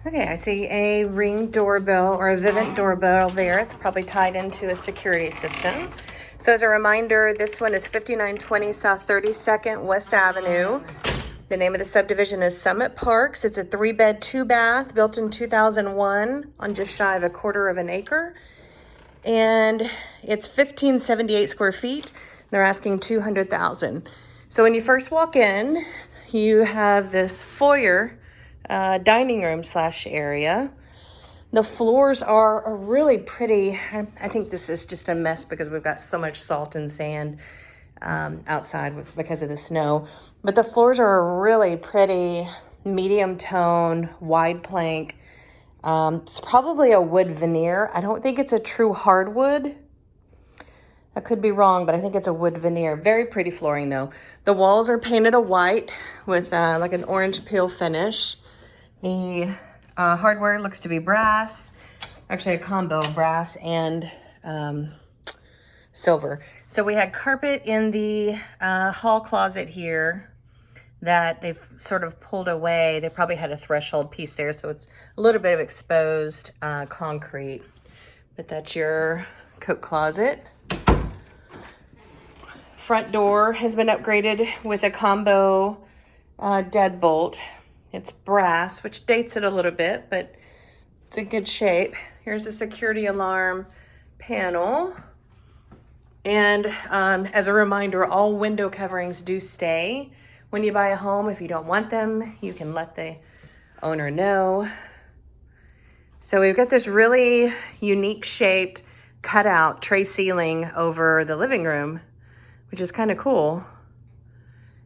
Okay, I see a Ring doorbell or a Vivint doorbell there. It's probably tied into a security system. So as a reminder, this one is 5920 South 32nd West Avenue. The name of the subdivision is Summit Parks. It's a 3-bed, 2-bath, built in 2001 on just shy of a quarter of an acre. And it's 1578 square feet. They're asking $200,000. So when you first walk in, you have this foyer dining room / area. The floors are really pretty. I think this is just a mess because we've got so much salt and sand outside because of the snow. But the floors are a really pretty medium tone, wide plank. It's probably a wood veneer. I don't think it's a true hardwood. I could be wrong, but I think it's a wood veneer. Very pretty flooring though. The walls are painted a white with like an orange peel finish. The hardware looks to be brass, actually a combo of brass and silver. So we had carpet in the hall closet here that they've sort of pulled away. They probably had a threshold piece there, so it's a little bit of exposed concrete. But that's your coat closet. Front door has been upgraded with a combo deadbolt. It's brass, which dates it a little bit, but it's in good shape. Here's a security alarm panel. And as a reminder, all window coverings do stay. When you buy a home, if you don't want them, you can let the owner know. So we've got this really unique shaped cutout tray ceiling over the living room, which is kind of cool.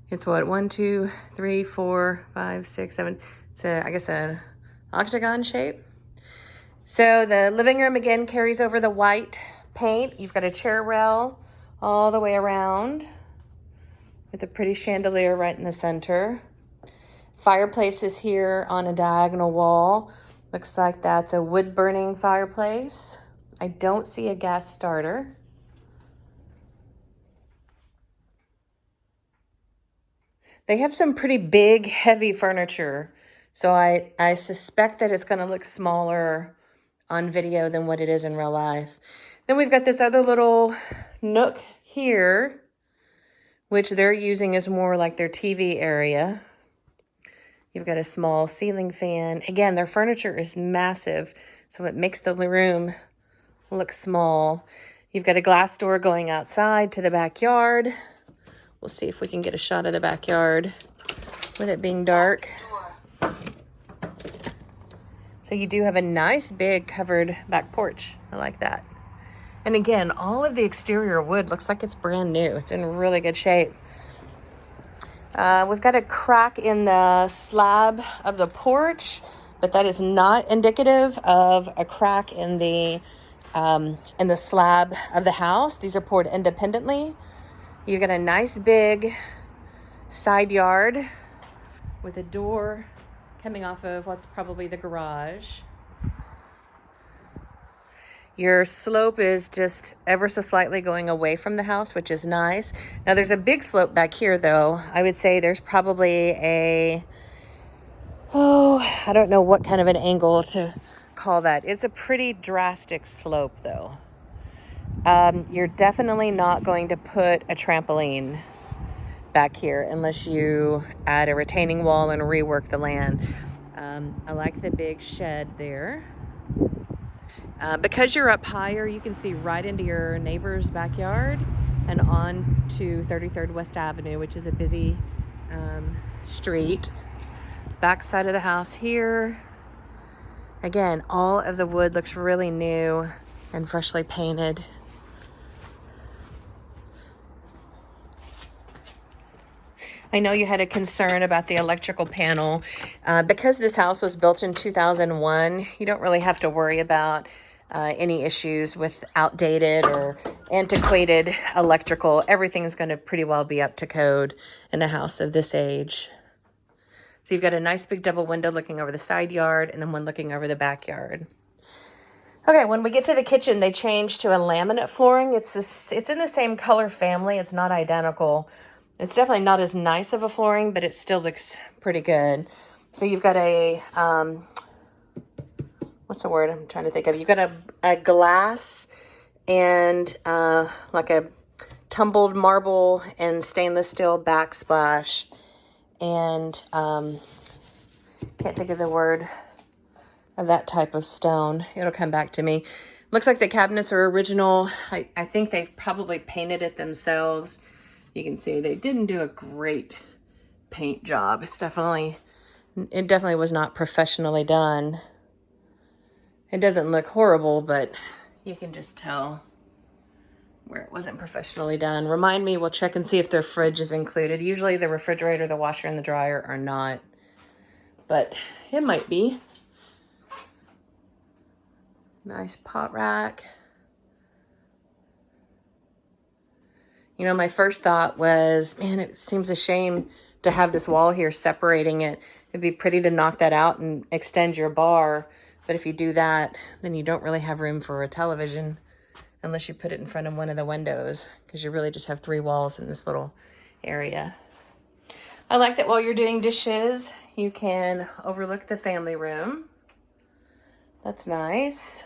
It's what, 1, 2, 3, 4, 5, 6, 7. It's I guess an octagon shape. So the living room again carries over the white paint. You've got a chair rail all the way around with a pretty chandelier right in the center. Fireplace is here on a diagonal wall. Looks like that's a wood burning fireplace. I don't see a gas starter. They have some pretty big, heavy furniture. So I suspect that it's going to look smaller on video than what it is in real life. Then we've got this other little nook here, which they're using as more like their TV area. You've got a small ceiling fan. Again, their furniture is massive, so it makes the room look small. You've got a glass door going outside to the backyard. We'll see if we can get a shot of the backyard with it being dark. So you do have a nice big covered back porch. I like that. And again, all of the exterior wood looks like it's brand new. It's in really good shape. We've got a crack in the slab of the porch, but that is not indicative of a crack in the slab of the house. These are poured independently. You've got a nice big side yard with a door coming off of what's probably the garage. Your slope is just ever so slightly going away from the house, which is nice. Now there's a big slope back here though. I would say there's probably I don't know what kind of an angle to call that. It's a pretty drastic slope though. You're definitely not going to put a trampoline back here unless you add a retaining wall and rework the land. I like the big shed there. Because you're up higher, you can see right into your neighbor's backyard and on to 33rd West Avenue, which is a busy street. Back side of the house here. Again, all of the wood looks really new and freshly painted. I know you had a concern about the electrical panel. Because this house was built in 2001, you don't really have to worry about any issues with outdated or antiquated electrical. Everything's going to pretty well be up to code in a house of this age. So you've got a nice big double window looking over the side yard and then one looking over the backyard. Okay, when we get to the kitchen, they changed to a laminate flooring. It's in the same color family. It's not identical. It's definitely not as nice of a flooring, but it still looks pretty good. So you've got a what's the word I'm trying to think of? You've got a glass and like a tumbled marble and stainless steel backsplash. And can't think of the word of that type of stone. It'll come back to me. Looks like the cabinets are original. I think they've probably painted it themselves. You can see they didn't do a great paint job. It definitely was not professionally done. It doesn't look horrible, but you can just tell where it wasn't professionally done. Remind me, we'll check and see if their fridge is included. Usually the refrigerator, the washer, and the dryer are not, but it might be. Nice pot rack. You know, my first thought was, man, it seems a shame to have this wall here separating it. It'd be pretty to knock that out and extend your bar. But if you do that, then you don't really have room for a television unless you put it in front of one of the windows, because you really just have 3 walls in this little area. I like that while you're doing dishes, you can overlook the family room. That's nice.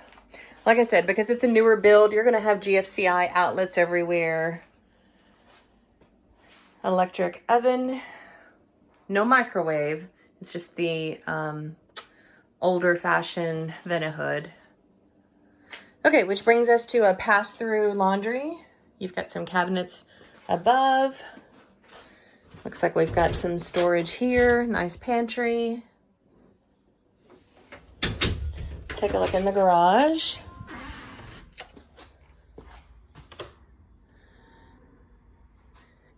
Like I said, because it's a newer build, you're going to have GFCI outlets everywhere. Electric oven. No microwave. It's just the older fashioned Vent-A-Hood. Okay, which brings us to a pass-through laundry. You've got some cabinets above. Looks like we've got some storage here. Nice pantry. Let's take a look in the garage.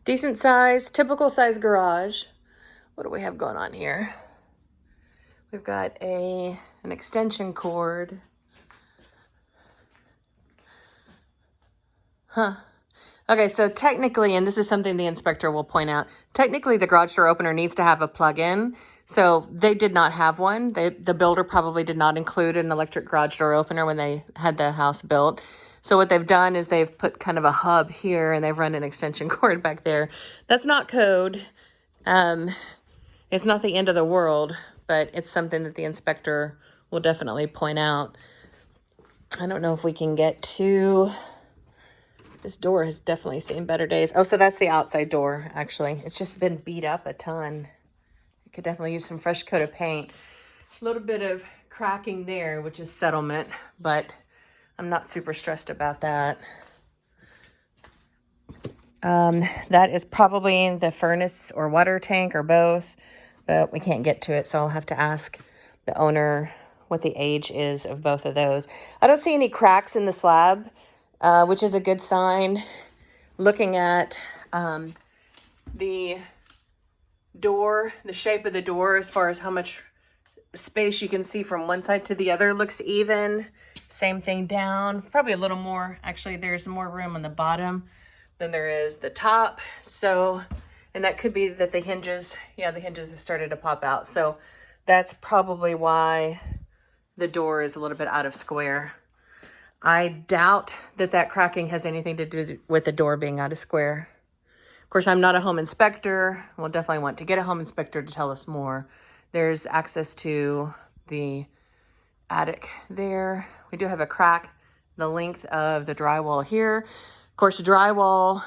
Decent size, typical size garage. What do we have going on here? We've got an extension cord. Okay, so technically, and this is something the inspector will point out, technically the garage door opener needs to have a plug-in. So they did not have one. The builder probably did not include an electric garage door opener when they had the house built. So what they've done is they've put kind of a hub here and they've run an extension cord back there. That's not code. It's not the end of the world, but it's something that the inspector will definitely point out. I don't know if we can get to... This door has definitely seen better days. Oh, so that's the outside door, actually. It's just been beat up a ton. It could definitely use some fresh coat of paint. A little bit of cracking there, which is settlement, but I'm not super stressed about that. That is probably the furnace or water tank or both, but we can't get to it, so I'll have to ask the owner what the age is of both of those. I don't see any cracks in the slab, which is a good sign. Looking at the door, the shape of the door as far as how much space you can see from one side to the other looks even. Same thing down, probably a little more. Actually, there's more room on the bottom than there is the top. So, and that could be that the hinges, the hinges have started to pop out. So that's probably why the door is a little bit out of square. I doubt that cracking has anything to do with the door being out of square. Of course, I'm not a home inspector. We'll definitely want to get a home inspector to tell us more. There's access to the attic there. We do have a crack the length of the drywall here. Of course, the drywall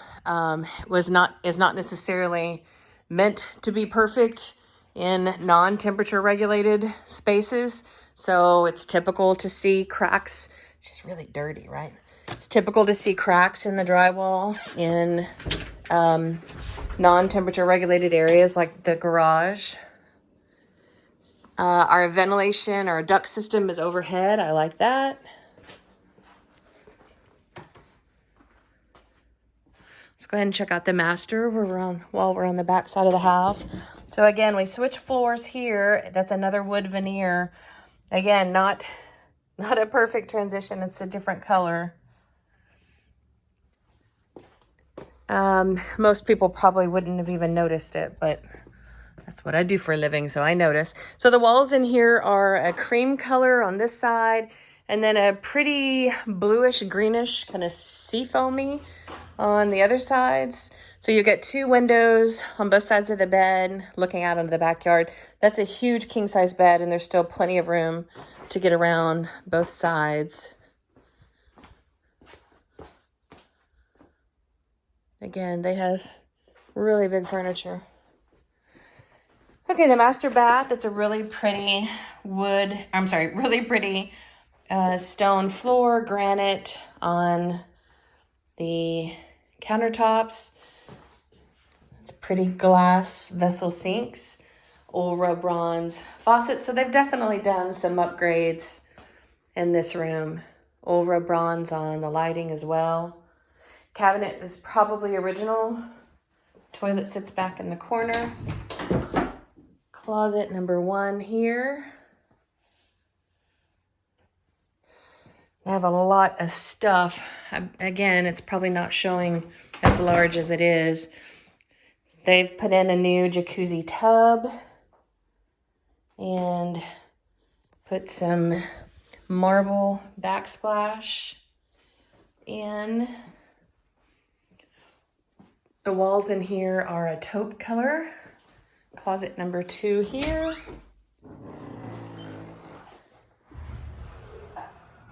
is not necessarily meant to be perfect in non-temperature regulated spaces. So it's typical to see cracks. It's just really dirty, right? It's typical to see cracks in the drywall in non-temperature regulated areas like the garage. Our ventilation, our duct system is overhead. I like that. Let's go ahead and check out the master while we're on the back side of the house. So again, we switch floors here. That's another wood veneer. Again, not a perfect transition. It's a different color. Most people probably wouldn't have even noticed it, but that's what I do for a living, so I notice. So the walls in here are a cream color on this side, and then a pretty bluish, greenish, kind of seafoamy on the other sides. So you get 2 windows on both sides of the bed looking out into the backyard. That's a huge king-size bed, and there's still plenty of room to get around both sides. Again, they have really big furniture. Okay, the master bath, it's a really pretty really pretty stone floor, granite on the countertops. It's pretty glass vessel sinks, Ulra bronze faucets. So they've definitely done some upgrades in this room. Ulra bronze on the lighting as well. Cabinet is probably original. Toilet sits back in the corner. Closet number 1 here. I have a lot of stuff. Again, it's probably not showing as large as it is. They've put in a new jacuzzi tub and put some marble backsplash in. The walls in here are a taupe color. Closet number 2 here.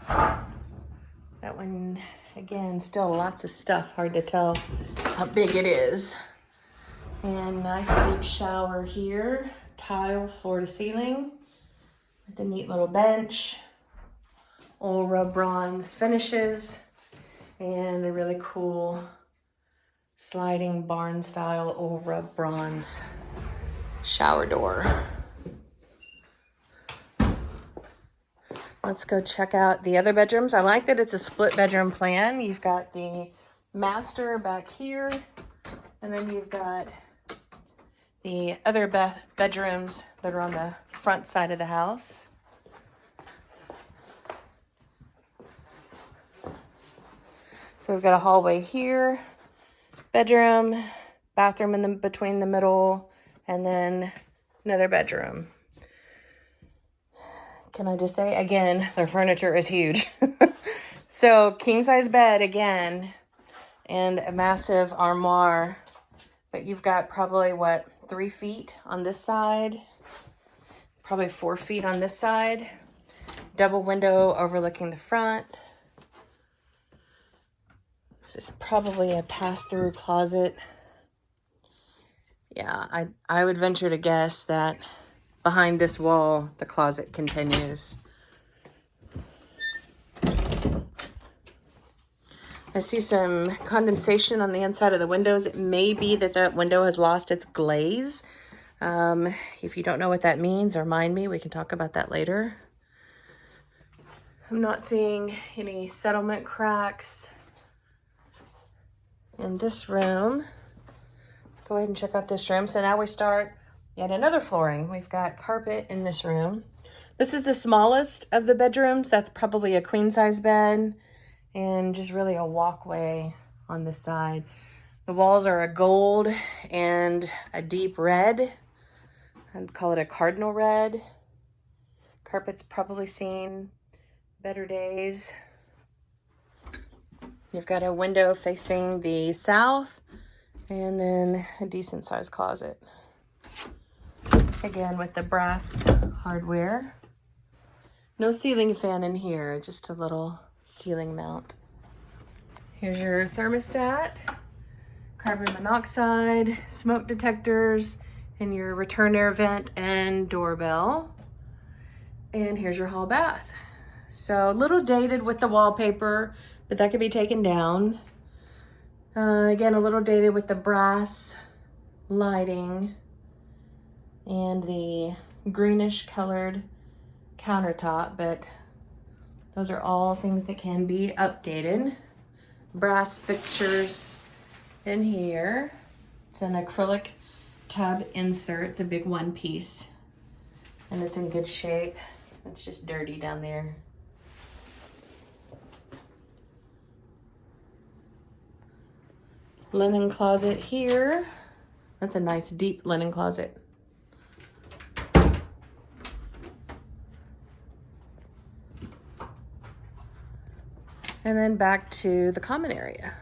That one, again, still lots of stuff. Hard to tell how big it is. And nice big shower here. Tile floor to ceiling with a neat little bench. Ulra bronze finishes. And a really cool sliding barn style Ulra bronze shower door. Let's go check out the other bedrooms. I like that it's a split bedroom plan. You've got the master back here, and then you've got the other bedrooms that are on the front side of the house. So we've got a hallway here, bedroom, bathroom in between the middle, and then another bedroom. Can I just say, again, their furniture is huge. So king size bed again, and a massive armoire. But you've got probably, 3 feet on this side, probably 4 feet on this side. Double window overlooking the front. This is probably a pass-through closet. Yeah, I would venture to guess that behind this wall, the closet continues. I see some condensation on the inside of the windows. It may be that that window has lost its glaze. If you don't know what that means, remind me. We can talk about that later. I'm not seeing any settlement cracks in this room. Let's go ahead and check out this room. So now we start yet another flooring. We've got carpet in this room. This is the smallest of the bedrooms. That's probably a queen size bed and just really a walkway on this side. The walls are a gold and a deep red. I'd call it a cardinal red. Carpet's probably seen better days. You've got a window facing the south and then a decent sized closet. Again, with the brass hardware. No ceiling fan in here, just a little ceiling mount. Here's your thermostat, carbon monoxide, smoke detectors, and your return air vent and doorbell. And here's your hall bath. So a little dated with the wallpaper, but that could be taken down. Again, a little dated with the brass lighting and the greenish colored countertop, but those are all things that can be updated. Brass fixtures in here. It's an acrylic tub insert. It's a big one piece and it's in good shape. It's just dirty down there. Linen closet here. That's a nice deep linen closet. And then back to the common area.